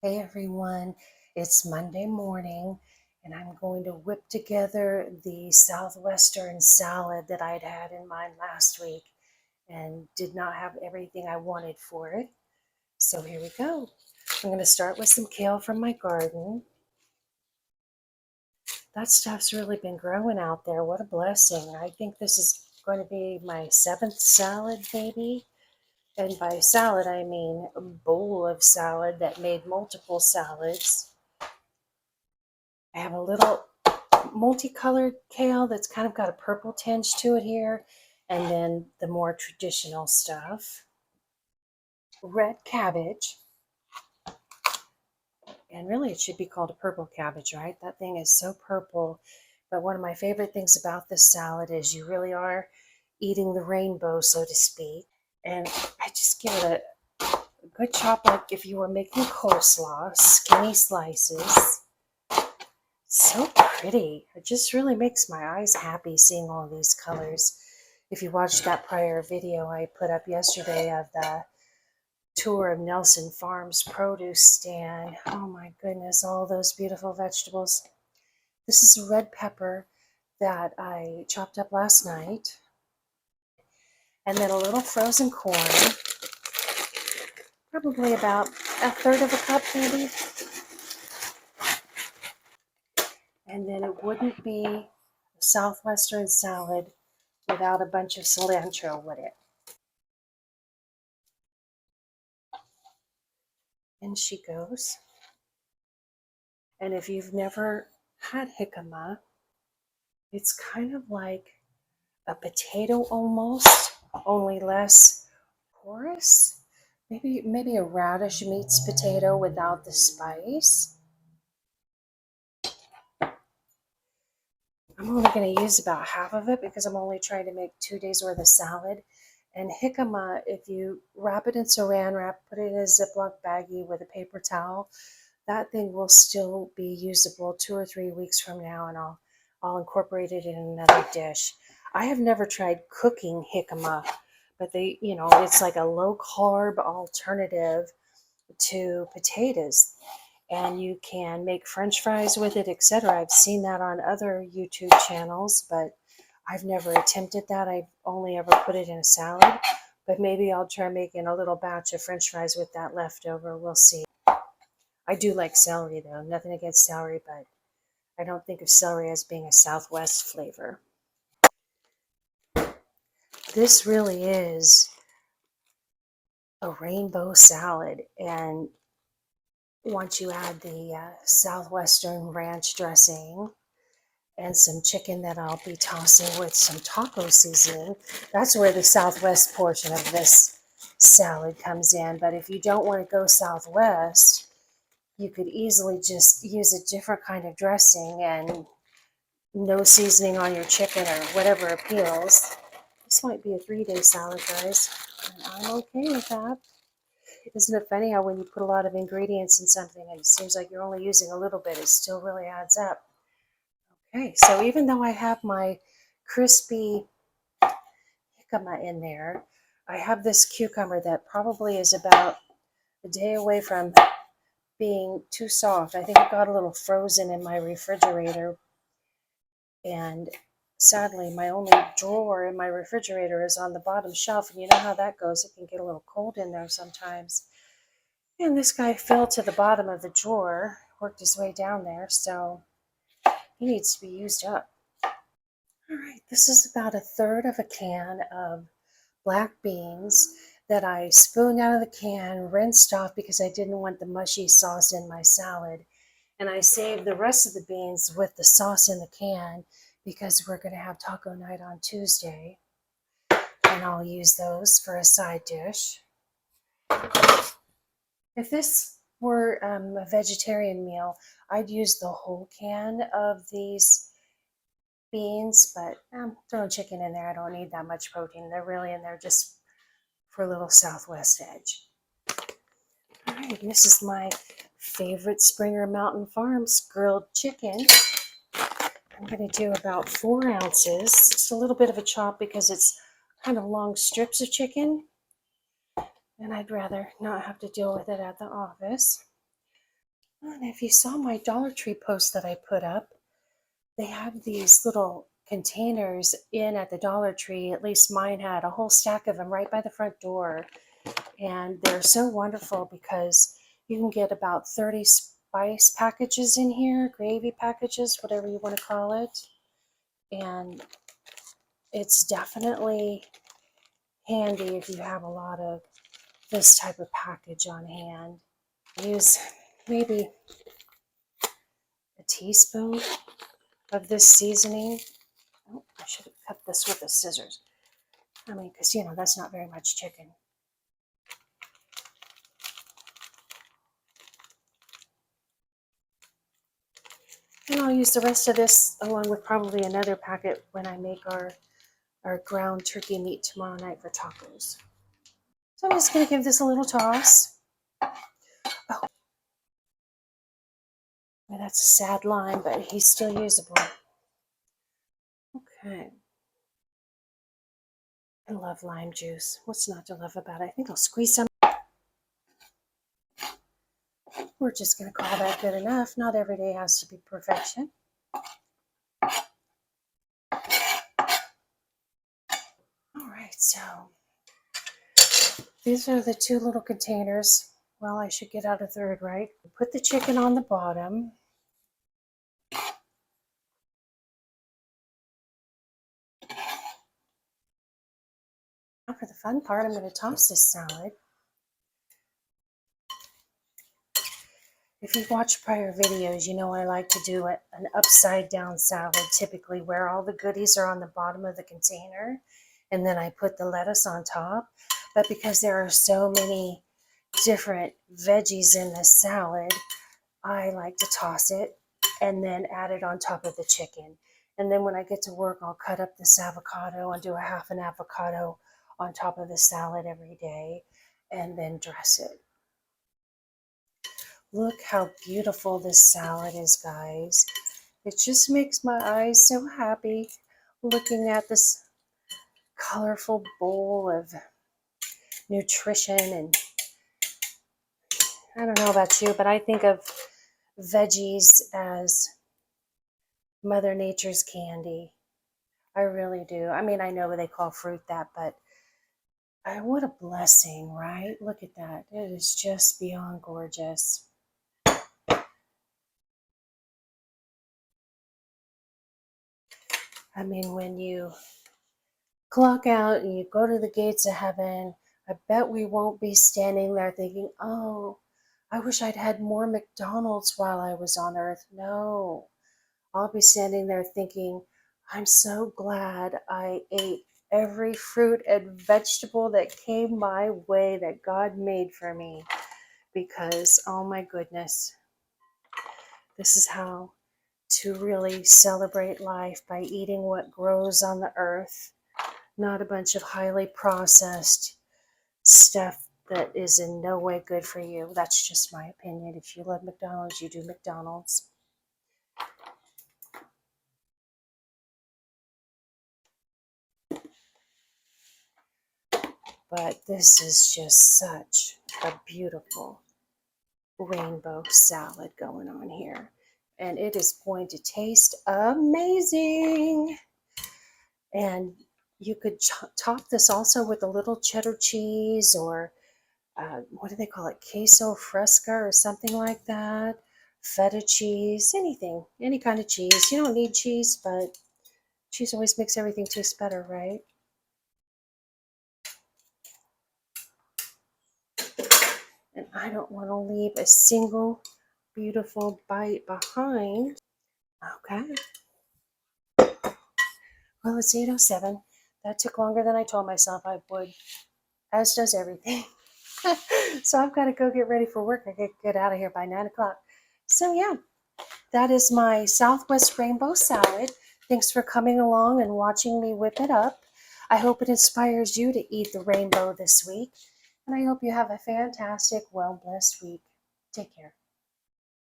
Hey everyone, it's Monday morning and I'm going to whip together the Southwestern salad that I'd had in mind last week and did not have everything I wanted for it. So here we go. I'm going to start with some kale from my garden. That stuff's really been growing out there. What a blessing. I think this is going to be my seventh salad maybe. And by salad, I mean a bowl of salad that made multiple salads. I have a little multicolored kale that's kind of got a purple tinge to it here, and then the more traditional stuff. Red cabbage, and really it should be called a purple cabbage, right? That thing is so purple. But one of my favorite things about this salad is you really are eating the rainbow, so to speak. And I just give it a good chop, like if you were making coleslaw, skinny slices. So pretty. It just really makes my eyes happy seeing all these colors. If you watched that prior video I put up yesterday of the tour of Nelson Farms produce stand, oh my goodness, all those beautiful vegetables. This is a red pepper that I chopped up last night, and then a little frozen corn, probably about a third of a cup maybe. And then it wouldn't be a Southwestern salad without a bunch of cilantro with it. And she goes. And if you've never had jicama, it's kind of like a potato almost, only less porous. Maybe a radish meets potato without the spice. I'm only going to use about half of it because I'm only trying to make 2 days worth of salad. And jicama, if you wrap it in saran wrap, put it in a Ziploc baggie with a paper towel, that thing will still be usable 2 or 3 weeks from now, and I'll incorporate it in another dish. I have never tried cooking jicama, but it's like a low carb alternative to potatoes, and you can make French fries with it, etc. I've seen that on other YouTube channels, but I've never attempted that. I've only ever put it in a salad, but maybe I'll try making a little batch of French fries with that leftover. We'll see. I do like celery though. Nothing against celery, but I don't think of celery as being a Southwest flavor. This really is a rainbow salad, and once you add the Southwestern ranch dressing and some chicken that I'll be tossing with some taco seasoning, that's where the Southwest portion of this salad comes in. But if you don't want to go Southwest, you could easily just use a different kind of dressing and no seasoning on your chicken or whatever appeals. This might be a 3-day salad, guys, and I'm okay with that. Isn't it funny how when you put a lot of ingredients in something and it seems like you're only using a little bit, it still really adds up? Okay, so even though I have my crispy jicama in there, I have this cucumber that probably is about a day away from being too soft. I think it got a little frozen in my refrigerator, and sadly my only drawer in my refrigerator is on the bottom shelf, and you know how that goes. It can get a little cold in there sometimes. And this guy fell to the bottom of the drawer, worked his way down there, so he needs to be used up. All right, this is about a third of a can of black beans that I spooned out of the can, rinsed off because I didn't want the mushy sauce in my salad. And I saved the rest of the beans with the sauce in the can because we're going to have taco night on Tuesday. And I'll use those for a side dish. If this were a vegetarian meal, I'd use the whole can of these beans, but I'm throwing chicken in there. I don't need that much protein. They're really in there just for a little Southwest edge. All right, this is my favorite Springer Mountain Farms grilled chicken. I'm going to do about 4 ounces, just a little bit of a chop because it's kind of long strips of chicken, and I'd rather not have to deal with it at the office. And if you saw my Dollar Tree post that I put up, they have these little containers in at the Dollar Tree. At least mine had a whole stack of them right by the front door. And they're so wonderful because you can get about 30 spice packages in here, gravy packages, whatever you want to call it. And it's definitely handy if you have a lot of this type of package on hand. Use maybe a teaspoon of this seasoning. Oh, I should have cut this with the scissors. I mean, because, you know, that's not very much chicken. And I'll use the rest of this along with probably another packet when I make our ground turkey meat tomorrow night for tacos. So I'm just going to give this a little toss. Oh, well, that's a sad lime, but he's still usable. Okay. I love lime juice. What's not to love about it? I think I'll squeeze some. We're just going to call that good enough. Not every day has to be perfection. All right, so these are the two little containers. Well, I should get out a third, right? Put the chicken on the bottom. Now for the fun part, I'm going to toss this salad. If you've watched prior videos, you know I like to do an upside down salad, typically where all the goodies are on the bottom of the container, and then I put the lettuce on top. But because there are so many different veggies in this salad, I like to toss it and then add it on top of the chicken. And then when I get to work, I'll cut up this avocado and do a half an avocado on top of the salad every day and then dress it. Look how beautiful this salad is, guys. It just makes my eyes so happy looking at this colorful bowl of nutrition. And I don't know about you, but I think of veggies as Mother Nature's candy. I really do. I mean, I know they call fruit that, but what a blessing, right? Look at that. It is just beyond gorgeous. I mean, when you clock out and you go to the gates of heaven, I bet we won't be standing there thinking, oh, I wish I'd had more McDonald's while I was on earth. No, I'll be standing there thinking, I'm so glad I ate every fruit and vegetable that came my way that God made for me. Because, oh my goodness, this is how to really celebrate life, by eating what grows on the earth, not a bunch of highly processed stuff that is in no way good for you. That's just my opinion. If you love McDonald's, you do McDonald's. But this is just such a beautiful rainbow salad going on here. And it is going to taste amazing. And you could top this also with a little cheddar cheese, or what do they call it? Queso fresca or something like that. Feta cheese, anything, any kind of cheese. You don't need cheese, but cheese always makes everything taste better, right? And I don't want to leave a single beautiful bite behind. Okay. Well, it's 8:07. That took longer than I told myself I would, as does everything. So I've got to go get ready for work. I get out of here by 9 o'clock. So yeah, that is my Southwest Rainbow Salad. Thanks for coming along and watching me whip it up. I hope it inspires you to eat the rainbow this week. And I hope you have a fantastic, well-blessed week. Take care.